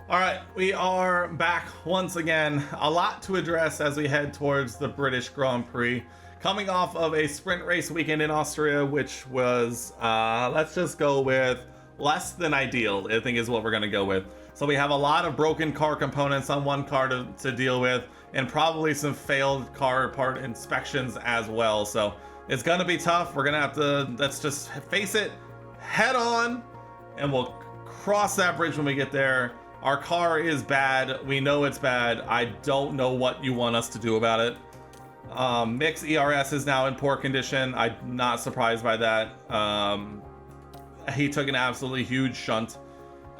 All right, we are back once again. A lot to address as we head towards the British Grand Prix. Coming off of a sprint race weekend in Austria, which was, let's just go with less than ideal, I think is what we're going to go with. So we have a lot of broken car components on one car to deal with, and probably some failed car part inspections as well. So it's going to be tough. We're going to have to, let's just face it head on, and we'll cross that bridge when we get there. Our car is bad. We know it's bad. I don't know what you want us to do about it. Mick's ERS is now in poor condition. I'm not surprised by that. He took an absolutely huge shunt,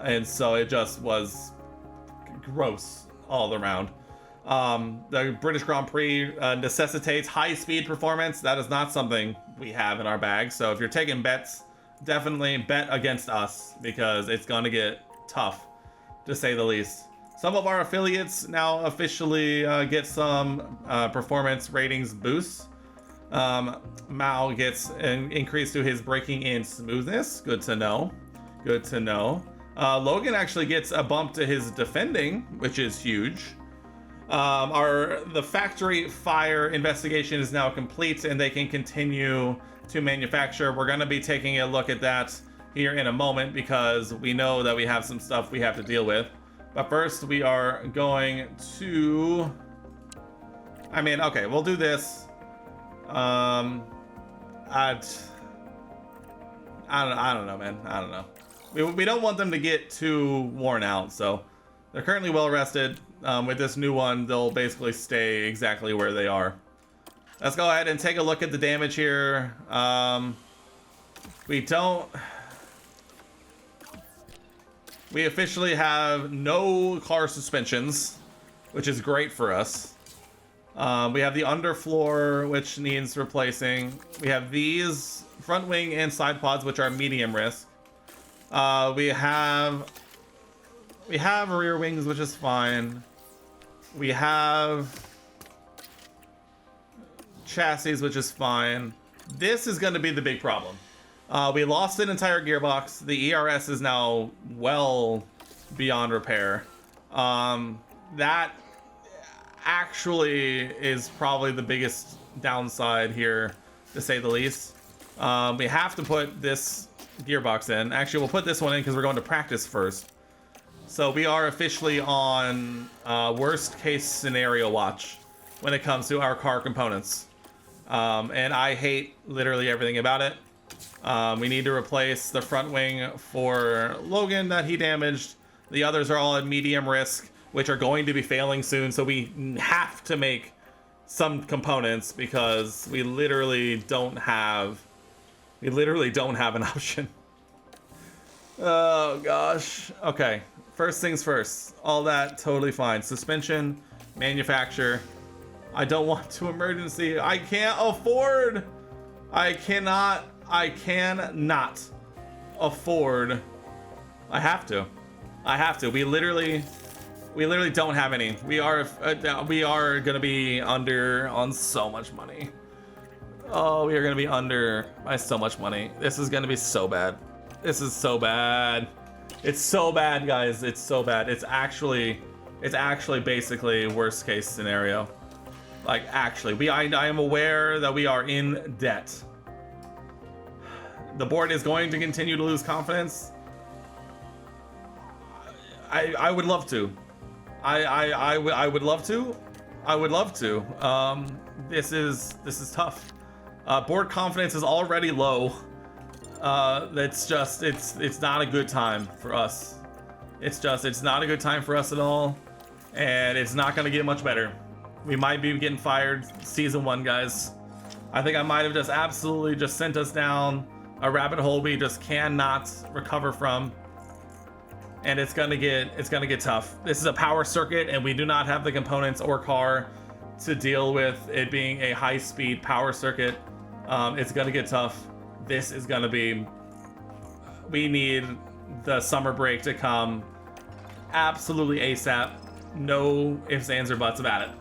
and so it just was gross all around. The British Grand Prix necessitates high-speed performance. That is not something we have in our bag. So if you're taking bets, definitely bet against us, because it's going to get tough, to say the least. Some of our affiliates now officially get some performance ratings boosts. Mao gets an increase to his braking and smoothness. Good to know. Good to know. Logan actually gets a bump to his defending, which is huge. The factory fire investigation is now complete, and they can continue to manufacture. We're going to be taking a look at that here in a moment, because we know that we have some stuff we have to deal with. But first, we are going to, okay, we'll do this. I don't know, man. I don't know. We don't want them to get too worn out, so they're currently well rested. With this new one, they'll basically stay exactly where they are. Let's go ahead and take a look at the damage here. We officially have no car suspensions, which is great for us. We have the underfloor, which needs replacing. We have these front wing and side pods, which are medium risk. We have rear wings, which is fine. We have chassis, which is fine. This is going to be the big problem. We lost an entire gearbox. The ERS is now well beyond repair. That actually is probably the biggest downside here, to say the least. We have to put this gearbox in. Actually, we'll put this one in because we're going to practice first. So we are officially on worst case scenario watch when it comes to our car components. And I hate literally everything about it. We need to replace the front wing for Logan that he damaged. The others are all at medium risk, which are going to be failing soon. So we have to make some components, because we literally don't have an option. Oh gosh. Okay. First things first. All that totally fine. Suspension, manufacture. I don't want to emergency. I can't afford. I cannot afford. I have to. We literally don't have any. We are gonna be under on so much money. Oh, we are gonna be under by so much money. This is gonna be so bad. This is so bad. It's so bad, guys. It's so bad. It's actually basically worst case scenario. Like, actually, I am aware that we are in debt. The board is going to continue to lose confidence. I would love to. I would love to. I would love to. This is tough. Board confidence is already low. It's not a good time for us. It's not a good time for us at all, and it's not gonna get much better. We might be getting fired season 1, guys. I think I might have just absolutely just sent us down a rabbit hole we just cannot recover from, and it's gonna get tough. This is a power circuit, and we do not have the components or car to deal with it being a high-speed power circuit. It's gonna get tough. This is gonna be. We need the summer break to come absolutely ASAP. No ifs, ands, or buts about it.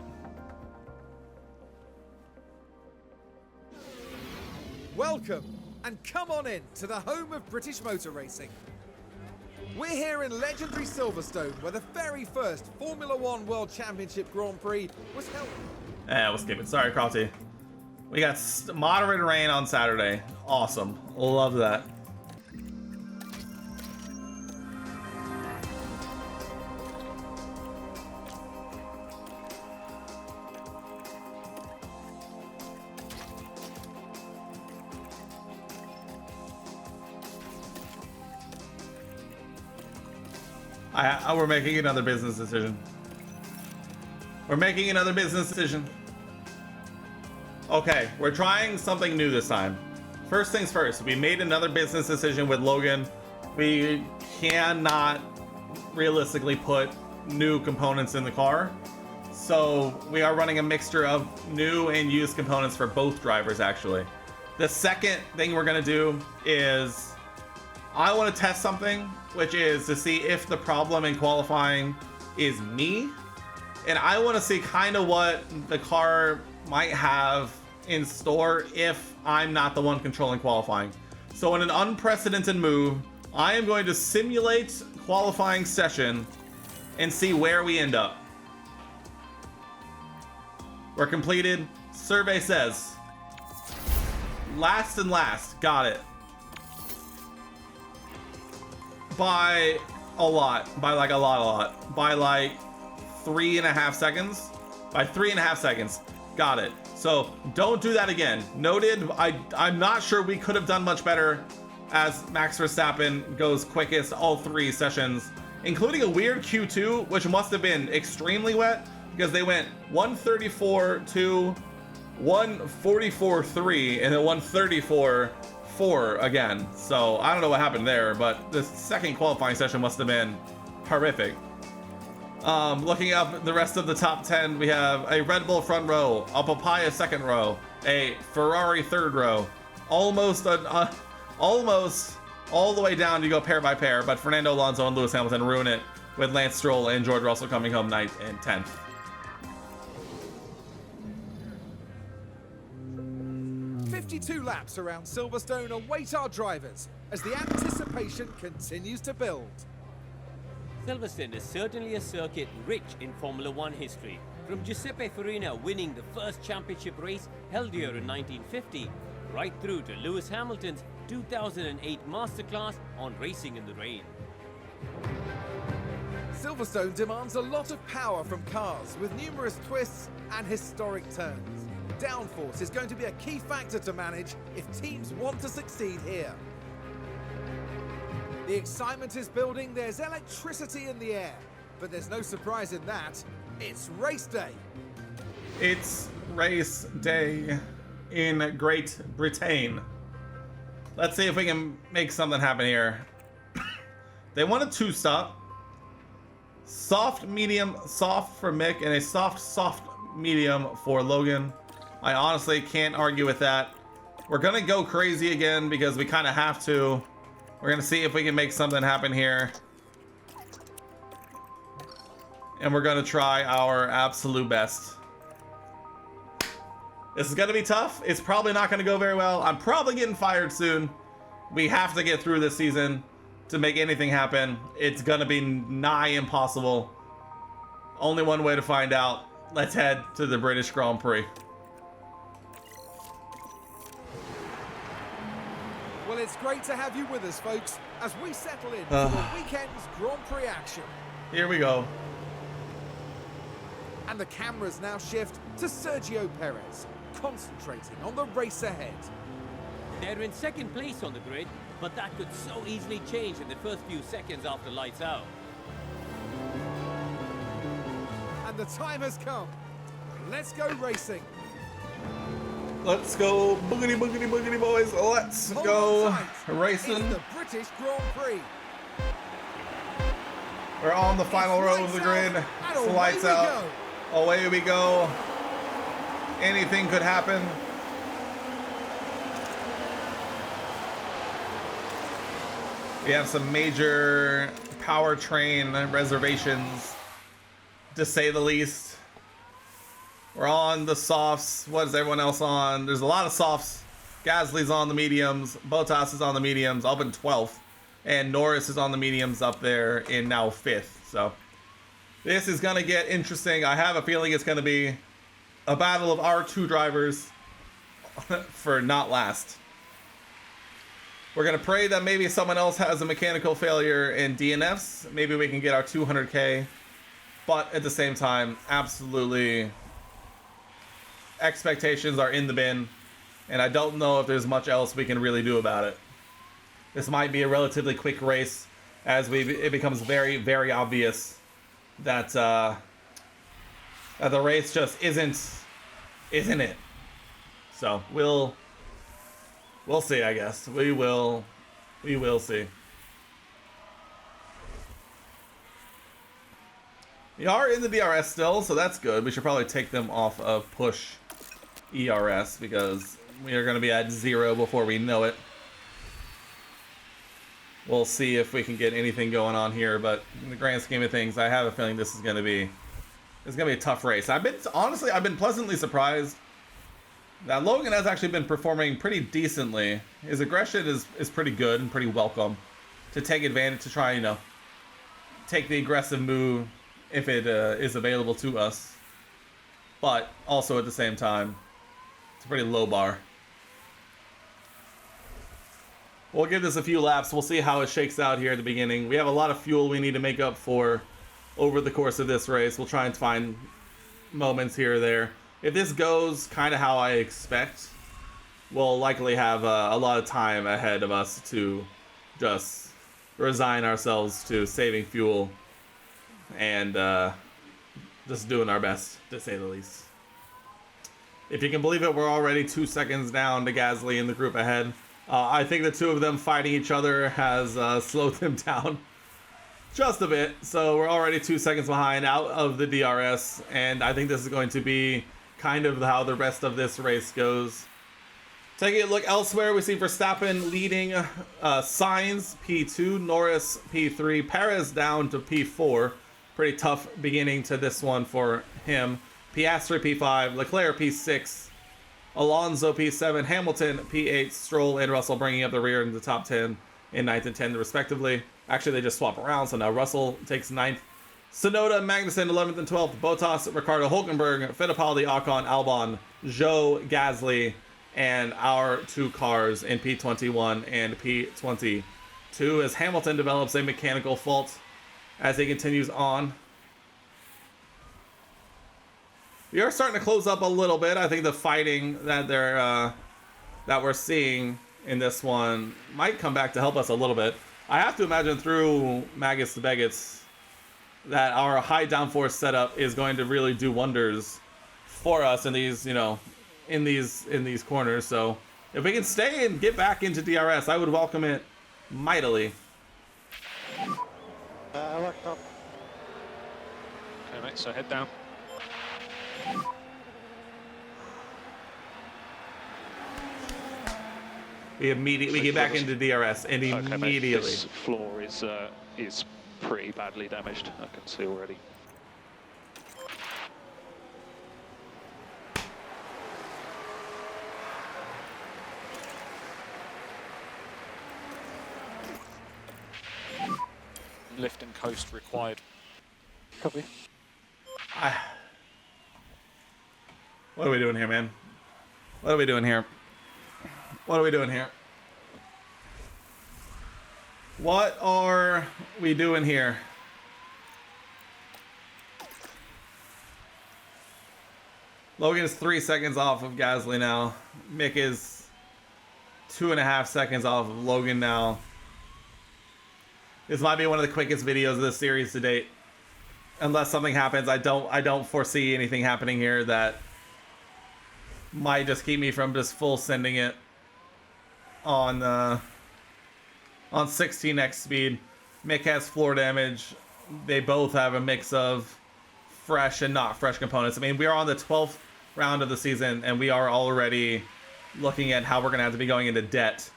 Welcome, and come on in to the home of British motor racing. We're here in legendary Silverstone, where the very first Formula One World Championship Grand Prix was held. We'll skip it. Sorry, Crofty. We got moderate rain on Saturday. Awesome. Love that. We're making another business decision. We're making another business decision. Okay, we're trying something new this time. First things first, we made another business decision with Logan. We cannot realistically put new components in the car. So we are running a mixture of new and used components for both drivers, actually. The second thing we're gonna do is I want to test something, which is to see if the problem in qualifying is me. And I want to see kind of what the car might have in store if I'm not the one controlling qualifying. So in an unprecedented move, I am going to simulate qualifying session and see where we end up. We're completed. Survey says last and last. Got it. By a lot. By like a lot. By like 3.5 seconds. By 3.5 seconds. Got it. So don't do that again. Noted. I'm not sure we could have done much better as Max Verstappen goes quickest all 3 sessions, including a weird Q2, which must have been extremely wet because they went 134.2, 144.3, and then 134.4 again. So I don't know what happened there, but the second qualifying session must have been horrific. Looking up the rest of the top 10, we have a Red Bull front row, a Papaya second row, a Ferrari third row, almost all the way down to go pair by pair, but Fernando Alonso and Lewis Hamilton ruin it with Lance Stroll and George Russell coming home 9th and 10th. "52 laps around Silverstone await our drivers as the anticipation continues to build." Silverstone is certainly a circuit rich in Formula One history, from Giuseppe Farina winning the first championship race held here in 1950, right through to Lewis Hamilton's 2008 masterclass on racing in the rain. Silverstone demands a lot of power from cars with numerous twists and historic turns. Downforce is going to be a key factor to manage if teams want to succeed here. The excitement is building, there's electricity in the air, but there's no surprise in that. It's race day. It's race day in Great Britain. Let's see if we can make something happen here. They want a 2-stop. Soft, medium, soft for Mick, and a soft, medium for Logan. I honestly can't argue with that. We're gonna go crazy again because we kind of have to. We're gonna see if we can make something happen here. And we're gonna try our absolute best. This is gonna be tough. It's probably not gonna go very well. I'm probably getting fired soon. We have to get through this season to make anything happen. It's gonna be nigh impossible. Only one way to find out. Let's head to the British Grand Prix. Well, it's great to have you with us, folks, as we settle in for the weekend's Grand Prix action. Here we go. And the cameras now shift to Sergio Perez, concentrating on the race ahead. They're in second place on the grid, but that could so easily change in the first few seconds after lights out. And the time has come. Let's go racing. Let's go boogity boogity boogity boys. Let's go racing. It's the British Grand Prix. We're on the final row of the grid. It's lights out. Away we go. Anything could happen. We have some major powertrain reservations, to say the least. We're on the softs. What is everyone else on? There's a lot of softs. Gasly's on the mediums. Bottas is on the mediums. Up in 12th. and Norris is on the mediums up there in now 5th. So this is going to get interesting. I have a feeling it's going to be a battle of our 2 drivers for not last. We're going to pray that maybe someone else has a mechanical failure in DNFs. Maybe we can get our 200K. But at the same time, absolutely, expectations are in the bin. And I don't know if there's much else we can really do about it. This might be a relatively quick race, as it becomes very, very obvious that that the race just isn't it. So we'll see, I guess. We will see. We are in the DRS still, so that's good. We should probably take them off of push ERS because we are going to be at 0 before we know it. We'll see if we can get anything going on here, but in the grand scheme of things, I have a feeling this is going to be a tough race. I've been pleasantly surprised that Logan has actually been performing pretty decently. His aggression is pretty good and pretty welcome to take advantage, to try, take the aggressive move if it is available to us. But also at the same time, it's a pretty low bar. We'll give this a few laps. We'll see how it shakes out here at the beginning. We have a lot of fuel we need to make up for over the course of this race. We'll try and find moments here or there. If this goes kind of how I expect, we'll likely have a lot of time ahead of us to just resign ourselves to saving fuel and just doing our best, to say the least. If you can believe it, we're already 2 seconds down to Gasly in the group ahead. I think the 2 of them fighting each other has slowed them down just a bit. So we're already 2 seconds behind out of the DRS. And I think this is going to be kind of how the rest of this race goes. Taking a look elsewhere, we see Verstappen leading Sainz P2, Norris P3, Perez down to P4. Pretty tough beginning to this one for him. Piastri P5, Leclerc P6, Alonso P7, Hamilton P8, Stroll and Russell bringing up the rear in the top 10 in 9th and 10th respectively. Actually, they just swap around, so now Russell takes 9th. Sonoda, Magnussen 11th and 12th, Bottas, Ricardo Hulkenberg, Fittipaldi, Ocon, Albon, Zhou, Gasly, and our 2 cars in P21 and P22 as Hamilton develops a mechanical fault as he continues on. We are starting to close up a little bit. I think the fighting that we're seeing in this one might come back to help us a little bit. I have to imagine through Magus to Begits that our high downforce setup is going to really do wonders for us in these, in these corners. So if we can stay and get back into DRS, I would welcome it mightily. Locked up. Okay, mate, so head down. We get back into DRS and Okay, mate, immediately. this floor is pretty badly damaged. I can see already. Lift and coast required. Copy. What are we doing here, man? What are we doing here? What are we doing here? What are we doing here? Logan is 3 seconds off of Gasly now. Mick is 2.5 seconds off of Logan now. This might be one of the quickest videos of this series to date. Unless something happens, I don't foresee anything happening here that might just keep me from just full sending it on 16x speed. Mick has floor damage. They both have a mix of fresh and not fresh components. I mean, we are on the 12th round of the season, and we are already looking at how we're going to have to be going into debt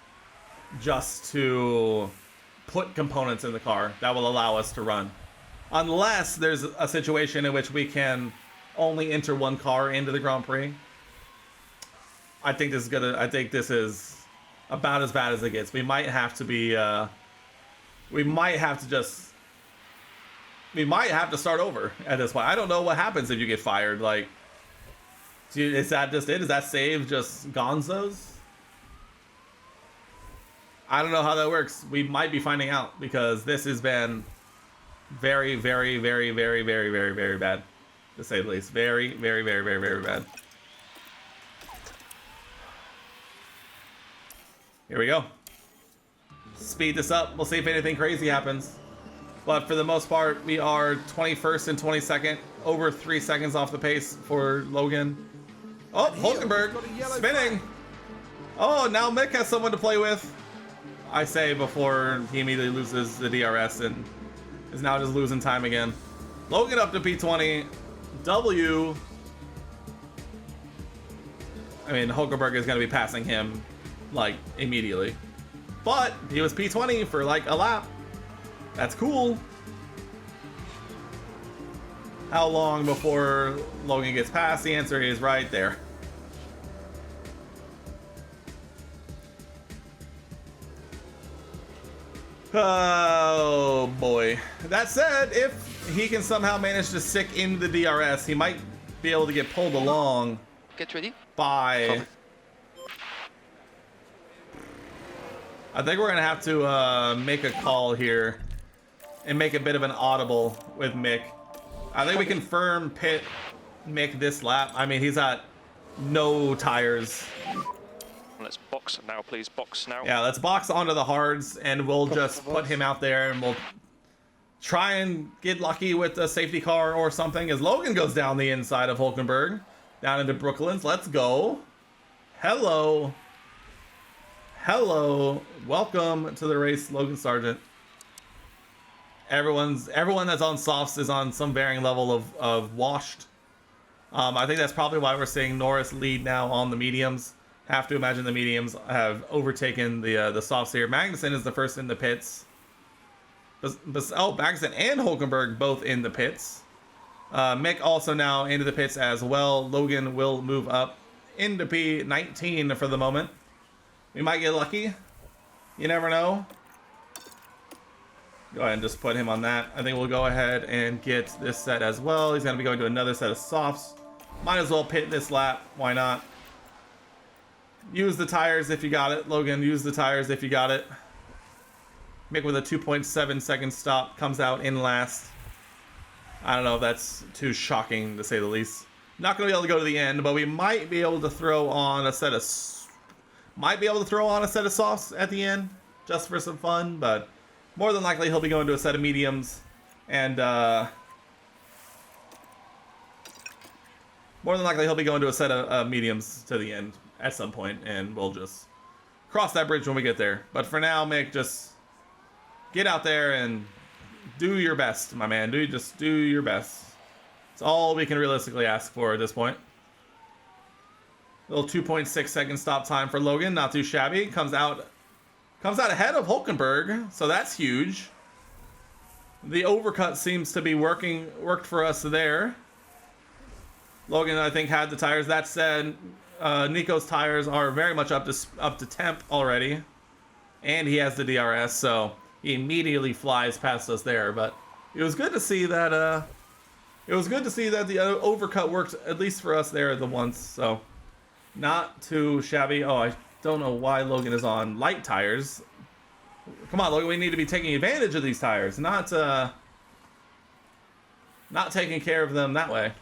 just to put components in the car that will allow us to run. Unless there's a situation in which we can only enter one car into the Grand Prix. I think this is about as bad as it gets. We might have to be we might have to start over at this point. I don't know what happens if you get fired. Like, is that just it? Is that save just gonzos? I don't know how that works. We might be finding out because this has been very, very, very, very, very, very, very bad, to say the least. Very, very, very, very, very bad. Here we go. Speed this up. We'll see if anything crazy happens. But for the most part, we are 21st and 22nd, over 3 seconds off the pace for Logan. Oh, Hulkenberg spinning. Oh, now Mick has someone to play with. I say before he immediately loses the DRS and is now just losing time again. Logan up to P20. W. I mean, Hulkenberg is going to be passing him like immediately. But he was P20 for like a lap. That's cool. How long before Logan gets past? The answer is right there. Oh boy. That said, if he can somehow manage to stick in the DRS, he might be able to get pulled along. Get ready. By... I think we're gonna have to make a call here and make a bit of an audible with Mick. I think we confirm pit Mick this lap. I mean, he's at no tires. Let's box now, please. Box now. Yeah, let's box onto the hards and we'll just put him out there and we'll try and get lucky with a safety car or something as Logan goes down the inside of Hulkenberg down into Brooklands. Let's go. Hello. Hello. Welcome to the race, Logan Sargent. Everyone that's on softs is on some varying level of washed. I think that's probably why we're seeing Norris lead now on the mediums. Have to imagine the mediums have overtaken the softs here. Magnussen is the first in the pits. Magnussen and Hulkenberg both in the pits. Mick also now into the pits as well. Logan will move up into P19 for the moment. We might get lucky. You never know. Go ahead and just put him on that. I think we'll go ahead and get this set as well. He's going to be going to another set of softs. Might as well pit this lap. Why not? Use the tires if you got it. Logan, use the tires if you got it. Mick with a 2.7 second stop comes out in last. I don't know if that's too shocking to say the least. Not going to be able to go to the end, but we might be able to throw on a set of softs at the end just for some fun, but more than likely he'll be going to a set of mediums and more than likely he'll be going to a set of mediums to the end at some point, and we'll just cross that bridge when we get there. But for now, Mick, just get out there and do your best, my man. Just do your best. It's all we can realistically ask for at this point. Little 2.6 second stop time for Logan, not too shabby. Comes out ahead of Hulkenberg, so that's huge. The overcut seems to be worked for us there. Logan, I think, had the tires. That said, Nico's tires are very much up to temp already, and he has the DRS, so he immediately flies past us there. But it was good to see that. The overcut worked at least for us there the once. So not too shabby. Oh, I don't know why Logan is on light tires. Come on, Logan, we need to be taking advantage of these tires, not taking care of them that way.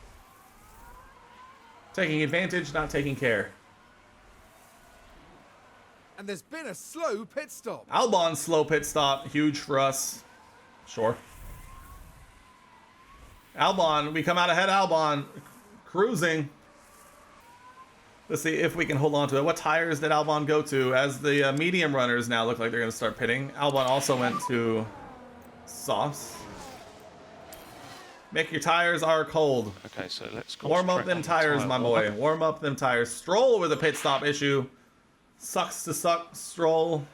Taking advantage, not taking care. And there's been a slow pit stop. Albon's slow pit stop, huge for us. Sure. Albon, we come out ahead. Albon, cruising. Let's see if we can hold on to it. What tires did Albon go to? As the medium runners now look like they're going to start pitting. Albon also went to softs. Mick, your tires are cold. Okay, so let's warm up them tires, my boy. Warm up them tires. Stroll with a pit stop issue. Sucks to suck, Stroll.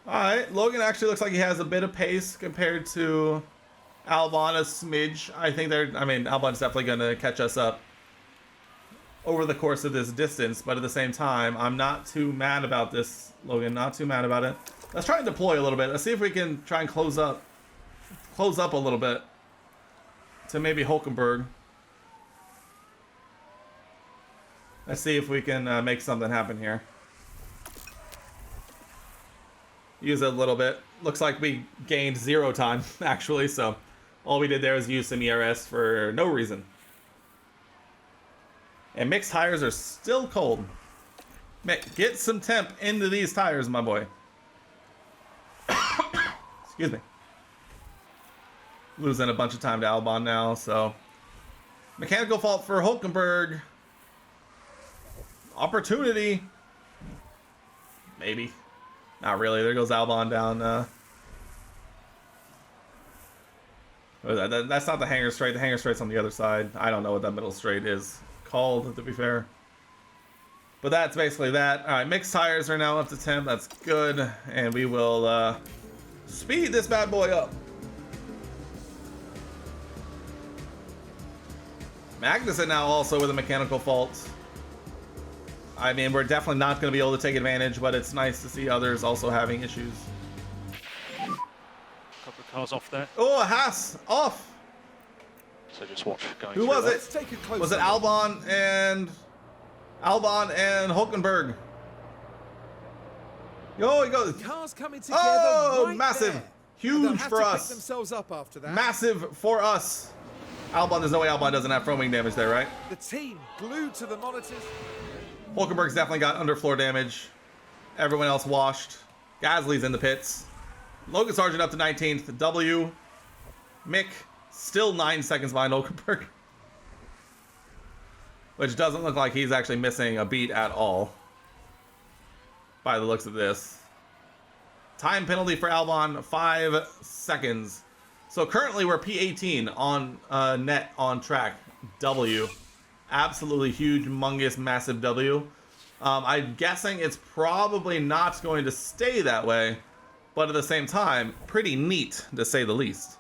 Alright, Logan actually looks like he has a bit of pace compared to Albon, a smidge. I think Albon's definitely going to catch us up over the course of this distance, but at the same time, I'm not too mad about this, Logan. Not too mad about it. Let's try and deploy a little bit. Let's see if we can try and close up a little bit to maybe Hulkenberg. Let's see if we can make something happen here. Use it a little bit. Looks like we gained 0 time, actually, so all we did there was use some ERS for no reason. And mixed tires are still cold. Mick, get some temp into these tires, my boy. Excuse me. Losing a bunch of time to Albon now, so mechanical fault for Hulkenberg. Opportunity. Maybe. Not really. There goes Albon down. That's not the hanger straight. The hanger straight's on the other side. I don't know what that middle straight is called, to be fair. But that's basically that. Alright, mixed tires are now up to 10. That's good. And we will speed this bad boy up. Magnussen now also with a mechanical fault. I mean, we're definitely not going to be able to take advantage, but it's nice to see others also having issues. Couple of cars off there. Oh, Haas off. So just watch going Who through was that. Let's take a closer Was it look. Albon and Hulkenberg? Yo, he goes. Cars coming together. Oh, right massive. there. Huge They'll have for to pick us. themselves up after that. Massive for us. Albon, there's no way Albon doesn't have front wing damage there, right? The team glued to the monitors. Hulkenberg's definitely got underfloor damage. Everyone else washed. Gasly's in the pits. Logan Sargent up to 19th. W. Mick still 9 seconds behind Hulkenberg. Which doesn't look like he's actually missing a beat at all. By the looks of this. Time penalty for Albon, 5 seconds. So currently we're P18 on net on track. W. Absolutely huge, humongous, massive W. I'm guessing it's probably not going to stay that way, but at the same time, pretty neat to say the least.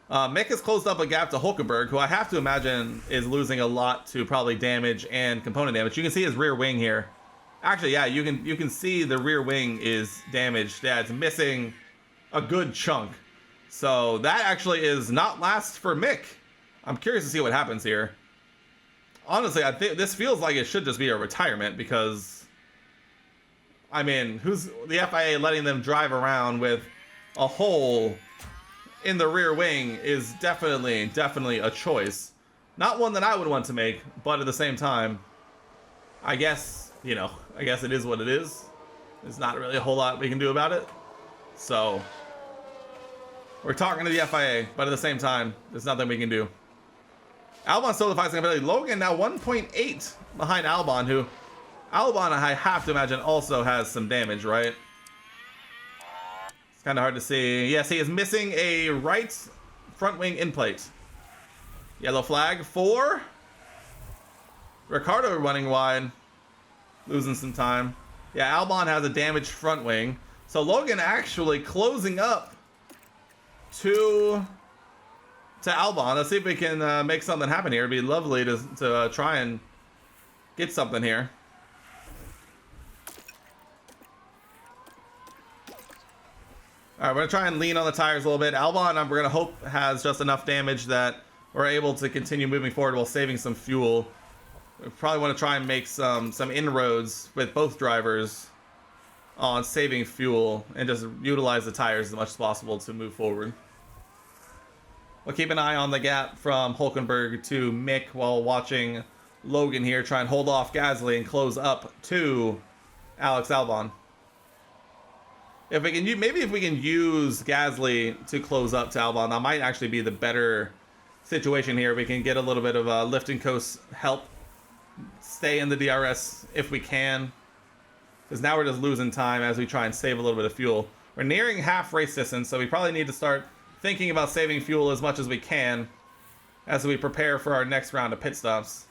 Mick has closed up a gap to Hulkenberg, who I have to imagine is losing a lot to probably damage and component damage. You can see his rear wing here. Actually, yeah, you can see the rear wing is damaged. Yeah, it's missing a good chunk. So that actually is not last for Mick. I'm curious to see what happens here. Honestly, I think this feels like it should just be a retirement because, I mean, who's the FIA letting them drive around with a hole in the rear wing is definitely a choice. Not one that I would want to make, but at the same time, I guess, you know, I guess it is what it is. There's not really a whole lot we can do about it. So, we're talking to the FIA, but at the same time, there's nothing we can do. Albon still defies ability. Logan now 1.8 behind Albon, who Albon, I have to imagine, also has some damage, right? It's kind of hard to see. Yes, he is missing a right front wing end plate. Yellow flag for Ricciardo running wide, losing some time. Yeah, Albon has a damaged front wing. So Logan actually closing up to Albon. Let's see if we can make something happen here. It'd be lovely to try and get something here. All right, we're gonna try and lean on the tires a little bit. Albon, we're gonna hope has just enough damage that we're able to continue moving forward while saving some fuel. We probably want to try and make some inroads with both drivers on saving fuel and just utilize the tires as much as possible to move forward. We'll keep an eye on the gap from Hulkenberg to Mick while watching Logan here try and hold off Gasly and close up to Alex Albon. If we can, maybe if we can use Gasly to close up to Albon, that might actually be the better situation here. We can get a little bit of lift and coast help, stay in the DRS if we can, because now we're just losing time as we try and save a little bit of fuel. We're nearing half race distance, so we probably need to start thinking about saving fuel as much as we can as we prepare for our next round of pit stops.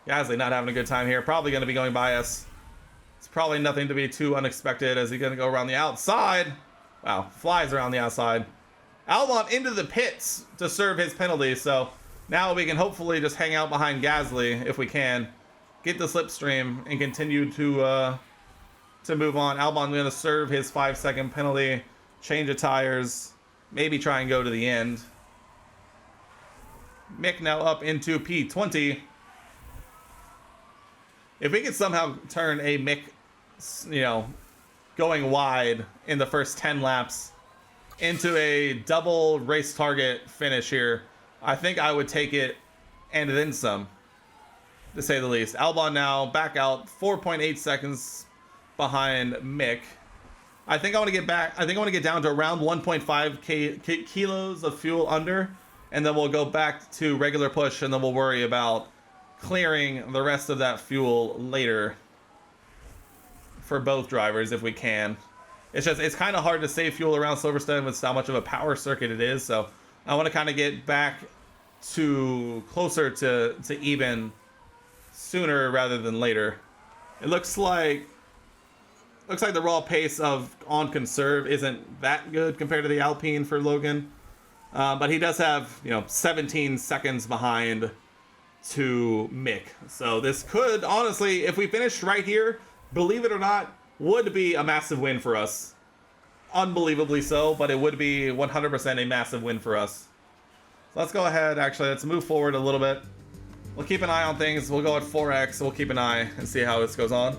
Gasly not having a good time here. Probably going to be going by us. It's probably nothing to be too unexpected as he's going to go around the outside. Wow, flies around the outside. Albon into the pits to serve his penalty, so now we can hopefully just hang out behind Gasly if we can. Get the slipstream and continue to to move on. Albon going to serve his 5-second penalty, change of tires, maybe try and go to the end. Mick now up into P20. If we could somehow turn a Mick, going wide in the first 10 laps into a double race target finish here, I think I would take it and then some, to say the least. Albon now back out 4.8 seconds behind Mick. I think I want to get back. I think I want to get down to around 1.5 kilos of fuel under, and then we'll go back to regular push, and then we'll worry about clearing the rest of that fuel later for both drivers if we can. It's kind of hard to save fuel around Silverstone with how much of a power circuit it is, so I want to kind of get back to closer to even sooner rather than later. It looks like the raw pace on conserve isn't that good compared to the Alpine for Logan, but he does have 17 seconds behind to Mick. So this could honestly, if we finished right here, believe it or not, would be a massive win for us. Unbelievably so, but it would be 100% a massive win for us. So let's go ahead, actually, let's move forward a little bit. We'll keep an eye on things. We'll go at 4X. We'll keep an eye and see how this goes on.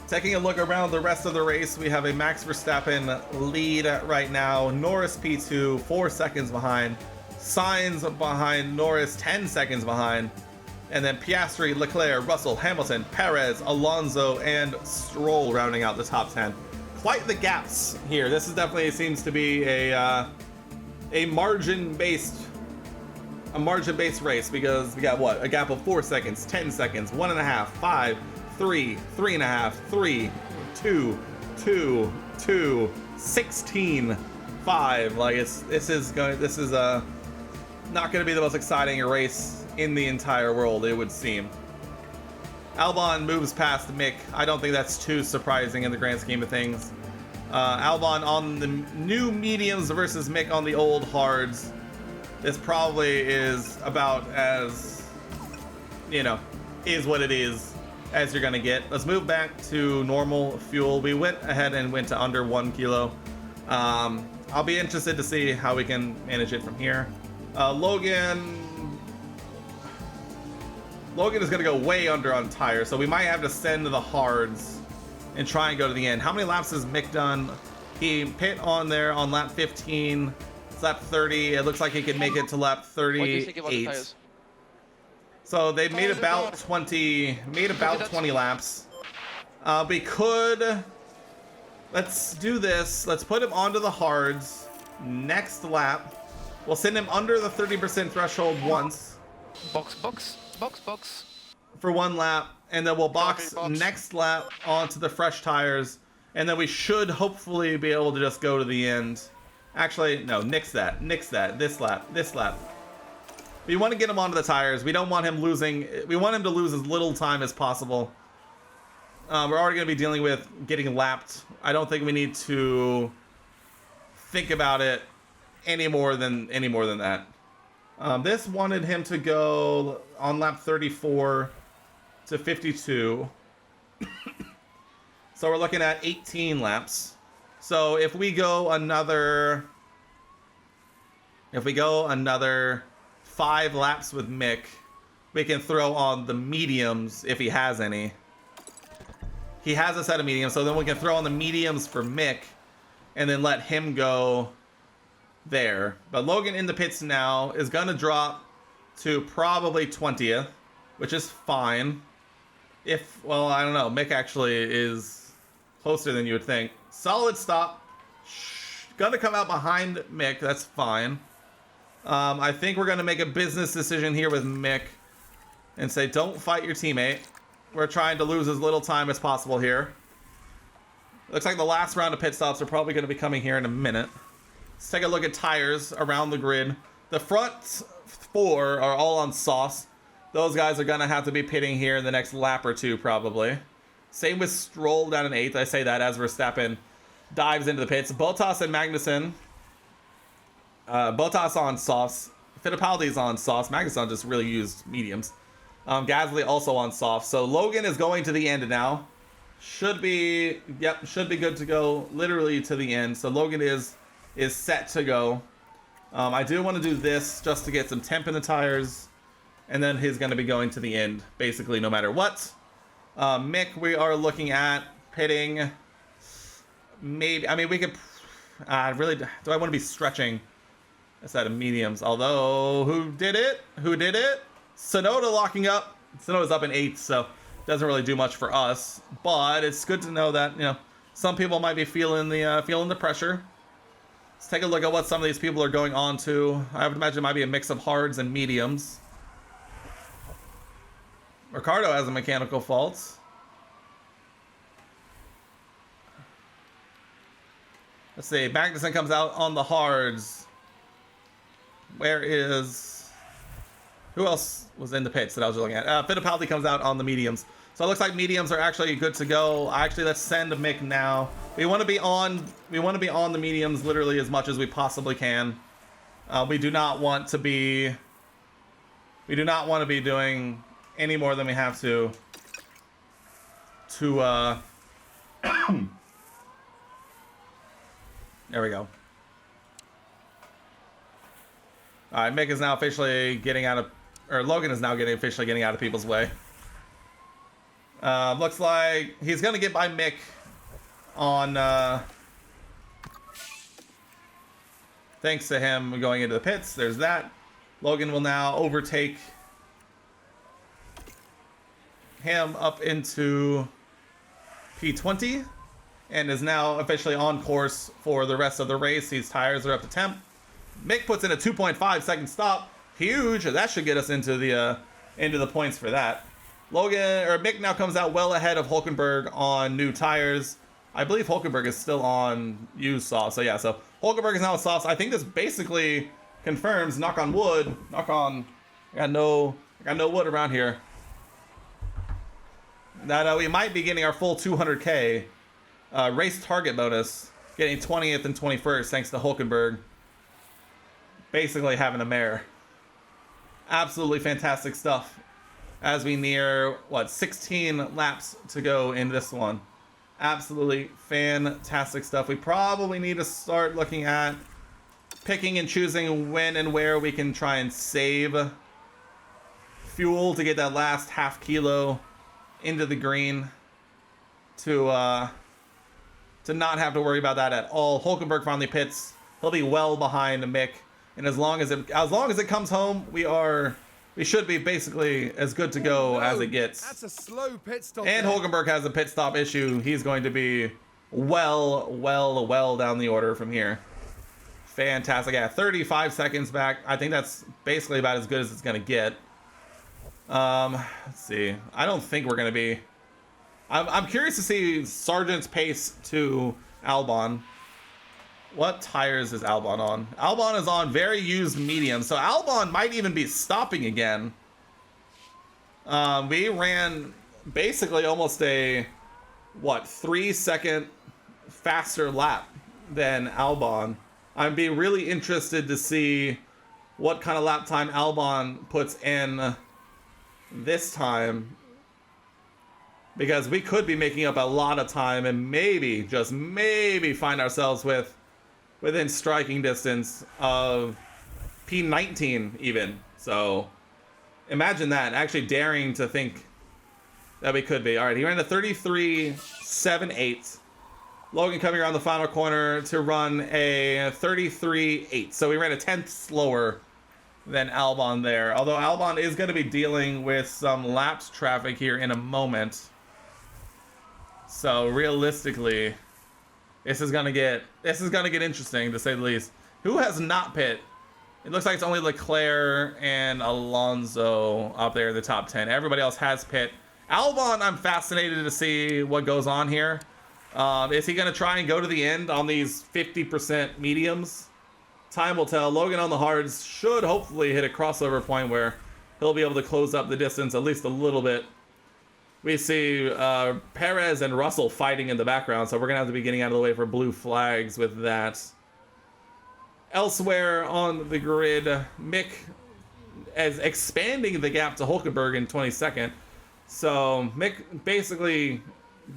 Taking a look around the rest of the race, we have a Max Verstappen lead right now. Norris P2, 4 seconds behind. Sainz behind Norris, 10 seconds behind. And then Piastri, Leclerc, Russell, Hamilton, Perez, Alonso, and Stroll rounding out the top 10. Quite the gaps here. This is definitely seems to be a margin-based race, because we got what? A gap of 4 seconds, 10 seconds, 1.5, 5, 3, 3.5, 3, 2, 2, 2, 16, 5. Like this is not going to be the most exciting race in the entire world, it would seem. Albon moves past Mick. I don't think that's too surprising in the grand scheme of things. Albon on the new mediums versus Mick on the old hards. This probably is about as, is what it is as you're going to get. Let's move back to normal fuel. We went ahead and went to under 1 kilo. I'll be interested to see how we can manage it from here. Logan is going to go way under on tires, so we might have to send the hards and try and go to the end. How many laps has Mick done? He pit on there on lap 15. It's lap 30. It looks like he could make it to lap 38. What do you think about the tires? So they made about 20 laps. We could, let's do this. Let's put him onto the hards. Next lap, we'll send him under the 30% threshold once. Box. For 1 lap, and then we'll box Box. next lap onto the fresh tires, and then we should hopefully be able to just go to the end. Actually, no, nix that, this lap. We want to get him onto the tires. We don't want him losing, we want him to lose as little time as possible. We're already going to be dealing with getting lapped. I don't think we need to think about it any more than that. This wanted him to go on lap 34 to 52. So we're looking at 18 laps. So if we go another 5 laps with Mick, we can throw on the mediums if he has any. He has a set of mediums, so then we can throw on the mediums for Mick and then let him go there. But Logan in the pits now is going to drop to probably 20th, which is fine. Well, I don't know. Mick actually is closer than you would think. Solid stop. Gonna come out behind Mick. That's fine. I think we're gonna make a business decision here with Mick and say, don't fight your teammate. We're trying to lose as little time as possible here. Looks like the last round of pit stops are probably going to be coming here in a minute. Let's take a look at tires around the grid. The front 4 are all on sauce. Those guys are going to have to be pitting here in the next lap or 2 probably. Same with Stroll down in 8th. I say that as Verstappen dives into the pits. Bottas and Magnussen. Bottas on softs. Fittipaldi's on softs. Magnuson just really used mediums. Gasly also on soft. So Logan is going to the end now. Should be good to go literally to the end. So Logan is set to go. I do want to do this just to get some temp in the tires. And then he's going to be going to the end, basically, no matter what. Mick, we are looking at pitting. Maybe, I mean, we could... really, do I want to be stretching instead of mediums? Although, who did it? Tsunoda locking up. Tsunoda's up in 8th, so doesn't really do much for us. But it's good to know that, you know, some people might be feeling the pressure. Let's take a look at what some of these people are going on to. I would imagine it might be a mix of hards and mediums. Ricardo has a mechanical fault. Let's see. Magnussen comes out on the hards. Where is... Who else was in the pits that I was looking at? Fittipaldi comes out on the mediums. So it looks like mediums are actually good to go. Actually, let's send a Mick now. We want to be on the mediums literally as much as we possibly can. We do not want to be doing any more than we have to there we go. All right, Mick is now officially getting out of, or Logan is now officially getting out of people's way. Looks like he's gonna get by Mick on thanks to him going into the pits. There's that. Logan will now overtake him up into P20 and is now officially on course for the rest of the race. These tires are up to temp. Mick puts in a 2.5 second stop. Huge. That should get us into the points for that. Mick now comes out well ahead of Hulkenberg on new tires. I believe Hulkenberg is still on used softs. So yeah, so Hulkenberg is now on softs. I think this basically confirms, knock on wood, I got no wood around here, that we might be getting our full 200k race target bonus, getting 20th and 21st thanks to Hulkenberg basically having a mare. Absolutely fantastic stuff as we near 16 laps to go in this one. Absolutely fantastic stuff. We probably need to start looking at picking and choosing when and where we can try and save fuel to get that last half kilo into the green to not have to worry about that at all. Hulkenberg finally pits. He'll be well behind Mick, and as long as it comes home, we should be basically as good to go as it gets. That's a slow pit stop. And Hulkenberg has a pit stop issue. He's going to be well down the order from here. Fantastic. Yeah, 35 seconds back. I think that's basically about as good as it's going to get. Let's see. I don't think we're going to be... I'm curious to see Sargent's pace to Albon. What tires is Albon on? Albon is on very used medium, so Albon might even be stopping again. We ran basically almost a 3-second faster lap than Albon. I'd be really interested to see what kind of lap time Albon puts in this time, because we could be making up a lot of time and maybe, just maybe, find ourselves within striking distance of P19 even. So imagine that, actually daring to think that we could be. All right, he ran a 33.78. Logan coming around the final corner to run a 33.8. So we ran a 10th slower than Albon there. Although Albon is going to be dealing with some lapse traffic here in a moment. So realistically, this is gonna get interesting, to say the least. Who has not pit? It looks like it's only Leclerc and Alonso up there in the top 10. Everybody else has pit. Albon, I'm fascinated to see what goes on here. Is he gonna try and go to the end on these 50% mediums? Time will tell. Logan on the hards should hopefully hit a crossover point where he'll be able to close up the distance at least a little bit. We see Perez and Russell fighting in the background, so we're going to have to be getting out of the way for blue flags with that. Elsewhere on the grid, Mick as expanding the gap to Hulkenberg in 22nd. So Mick basically,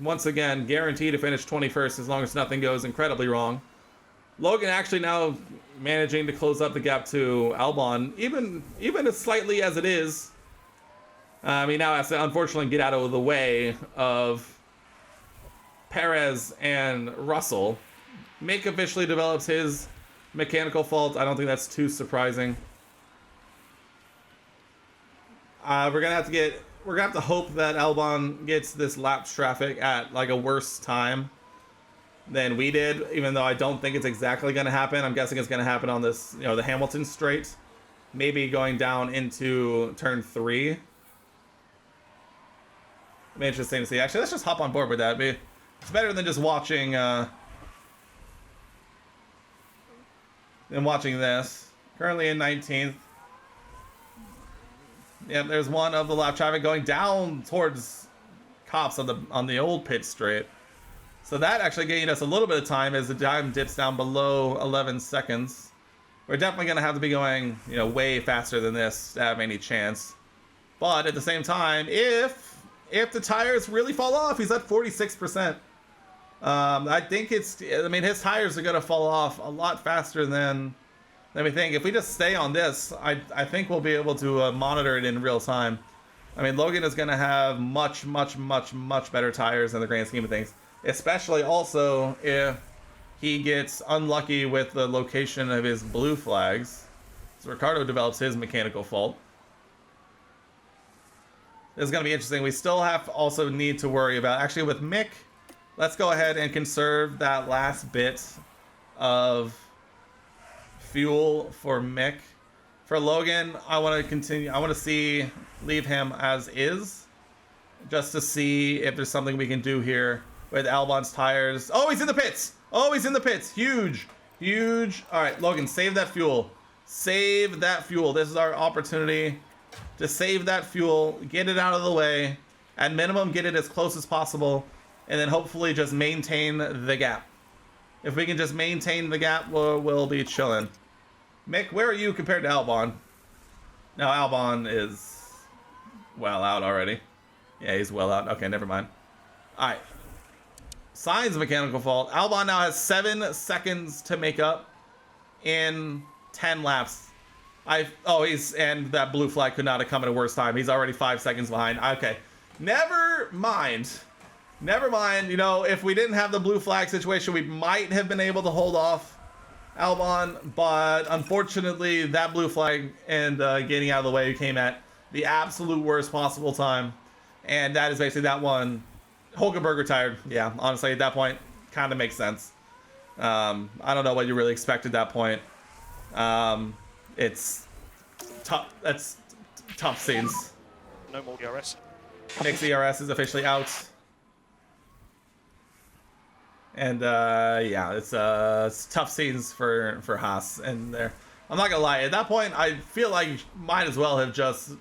once again, guaranteed to finish 21st as long as nothing goes incredibly wrong. Logan actually now managing to close up the gap to Albon, even as slightly as it is. He now has to unfortunately get out of the way of Perez and Russell. Mick officially develops his mechanical fault. I don't think that's too surprising. We're gonna have to hope that Albon gets this laps traffic at like a worse time than we did, even though I don't think it's exactly gonna happen. I'm guessing it's gonna happen on this, the Hamilton straight, maybe going down into turn 3. It'll be interesting to see. Actually, let's just hop on board with that. It's better than just watching this. Currently in 19th. Yep, there's one of the lap traffic going down towards cops on the old pit straight. So that actually gained us a little bit of time as the time dips down below 11 seconds. We're definitely going to have to be going, way faster than this to have any chance. But at the same time, if the tires really fall off, he's at 46%. I think his tires are going to fall off a lot faster than we think. If we just stay on this, I think we'll be able to monitor it in real time. Logan is going to have much, much, much, much better tires in the grand scheme of things. Especially also if he gets unlucky with the location of his blue flags. So Ricardo develops his mechanical fault. This is going to be interesting. We still also need to worry about, actually with Mick, let's go ahead and conserve that last bit of fuel for Mick. For Logan, I want to continue. I want to leave him as is, just to see if there's something we can do here with Albon's tires. Oh, he's in the pits. Huge. All right, Logan, save that fuel. This is our opportunity to save that fuel, get it out of the way, at minimum get it as close as possible, and then hopefully just maintain the gap. If we can just maintain the gap, we'll be chilling. Mick, where are you compared to Albon? No, Albon is well out already. Yeah, he's well out. Okay, never mind. All right. Sainz mechanical fault. Albon now has 7 seconds to make up in 10 laps. And that blue flag could not have come at a worse time. He's already 5 seconds behind. Okay, never mind. If we didn't have the blue flag situation, we might have been able to hold off Albon, but unfortunately that blue flag and getting out of the way came at the absolute worst possible time, and that is basically that one. Hulkenberg retired. Yeah, honestly, at that point, kind of makes sense. I don't know what you really expect at that point. It's tough. That's tough scenes. No more DRS. Nick's ERS is officially out. And it's tough scenes for Haas and there. I'm not gonna lie, at that point I feel like you might as well have just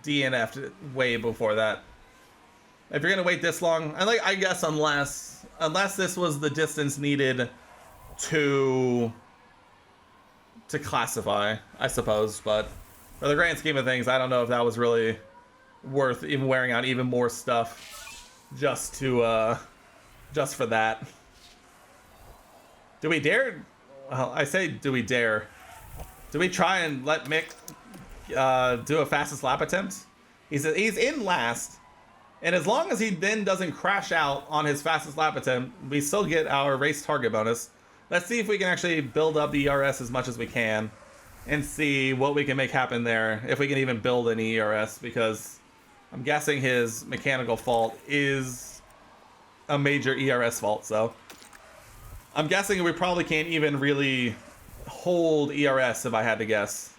DNF'd way before that. If you're gonna wait this long, I guess unless this was the distance needed to classify, I suppose, but for the grand scheme of things, I don't know if that was really worth even wearing out even more stuff just for that. Do we dare? Well, I say, do we dare? Do we try and let Mick do a fastest lap attempt? He's in last, and as long as he then doesn't crash out on his fastest lap attempt, we still get our race target bonus. Let's see if we can actually build up the ERS as much as we can, and see what we can make happen there. If we can even build an ERS, because I'm guessing his mechanical fault is a major ERS fault. So I'm guessing we probably can't even really hold ERS if I had to guess,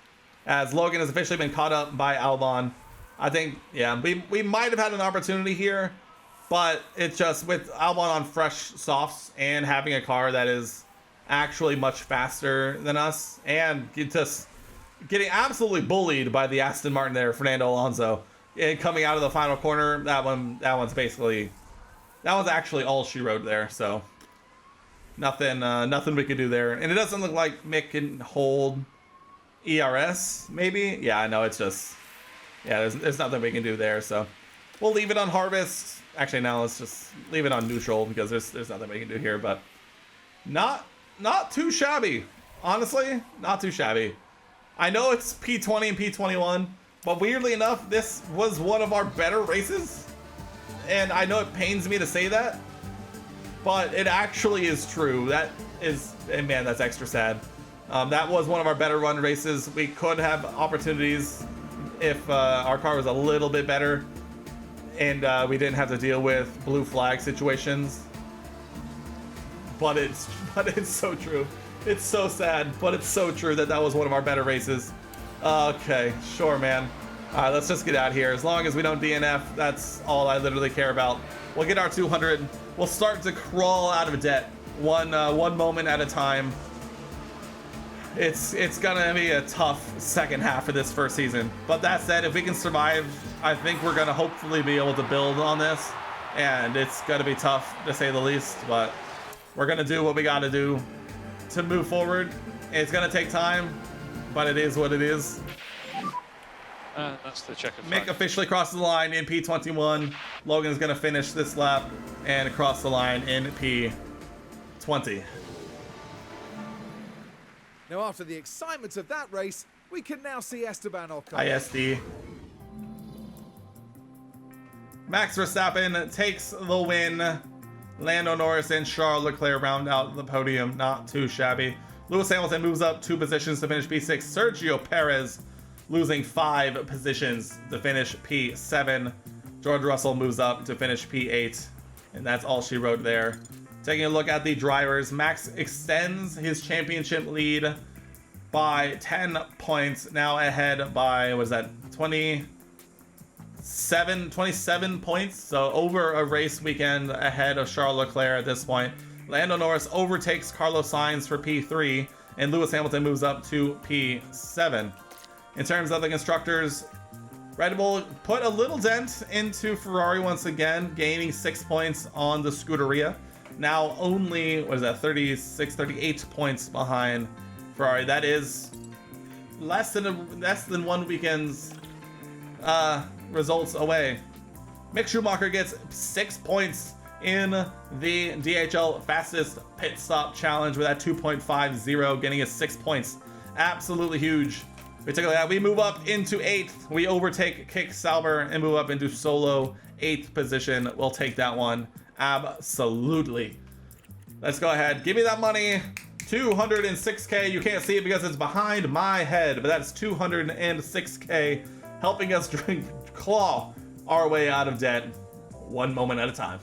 as Logan has officially been caught up by Albon. I think, yeah, we might have had an opportunity here, but it's just with Albon on fresh softs and having a car that is actually much faster than us, and just getting absolutely bullied by the Aston Martin there, Fernando Alonso, and coming out of the final corner. That one's actually all she wrote there. So nothing we could do there, and it doesn't look like Mick can hold ERS, maybe? Yeah, I know, it's just... Yeah, there's nothing we can do there, so... We'll leave it on Harvest. Actually, now let's just leave it on neutral, because there's nothing we can do here, but... Not too shabby. Honestly, not too shabby. I know it's P20 and P21, but weirdly enough, this was one of our better races. And I know it pains me to say that, but it actually is true. That is, and man, that's extra sad. That was one of our better run races. We could have opportunities if our car was a little bit better and we didn't have to deal with blue flag situations. But it's so true. It's so sad, but it's so true that was one of our better races. Okay, sure, man. All right, let's just get out of here. As long as we don't DNF, that's all I literally care about. We'll get our 200. We'll start to crawl out of debt, one moment at a time. It's gonna be a tough second half of this first season. But that said, if we can survive, I think we're gonna hopefully be able to build on this. And it's gonna be tough, to say the least, but we're gonna do what we gotta do to move forward. It's gonna take time, but it is what it is. That's the checkered Mick flag. officially crosses the line in P21. Logan's gonna finish this lap and cross the line in P20. Now, after the excitement of that race, we can now see Esteban Ocon. ISD. Max Verstappen takes the win. Lando Norris and Charles Leclerc round out the podium. Not too shabby. Lewis Hamilton moves up 2 positions to finish P6. Sergio Perez losing 5 positions to finish P7. George Russell moves up to finish P8. And that's all she wrote there. Taking a look at the drivers, Max extends his championship lead by 10 points. Now ahead by, what is that, 27 points. So over a race weekend ahead of Charles Leclerc at this point. Lando Norris overtakes Carlos Sainz for P3, and Lewis Hamilton moves up to P7. In terms of the constructors, Red Bull put a little dent into Ferrari once again, gaining 6 points on the Scuderia. Now only, 38 points behind Ferrari. That is less than 1 weekend's results away. Mick Schumacher gets 6 points in the DHL fastest pit stop challenge with that 2.50, getting us 6 points. Absolutely huge. We take a look at that. We move up into 8th. We overtake Kick Sauber and move up into solo 8th position. We'll take that one. Absolutely. Let's go ahead. Give me that money. 206K. You can't see it because it's behind my head, but that's 206K, helping us claw our way out of debt 1 moment at a time.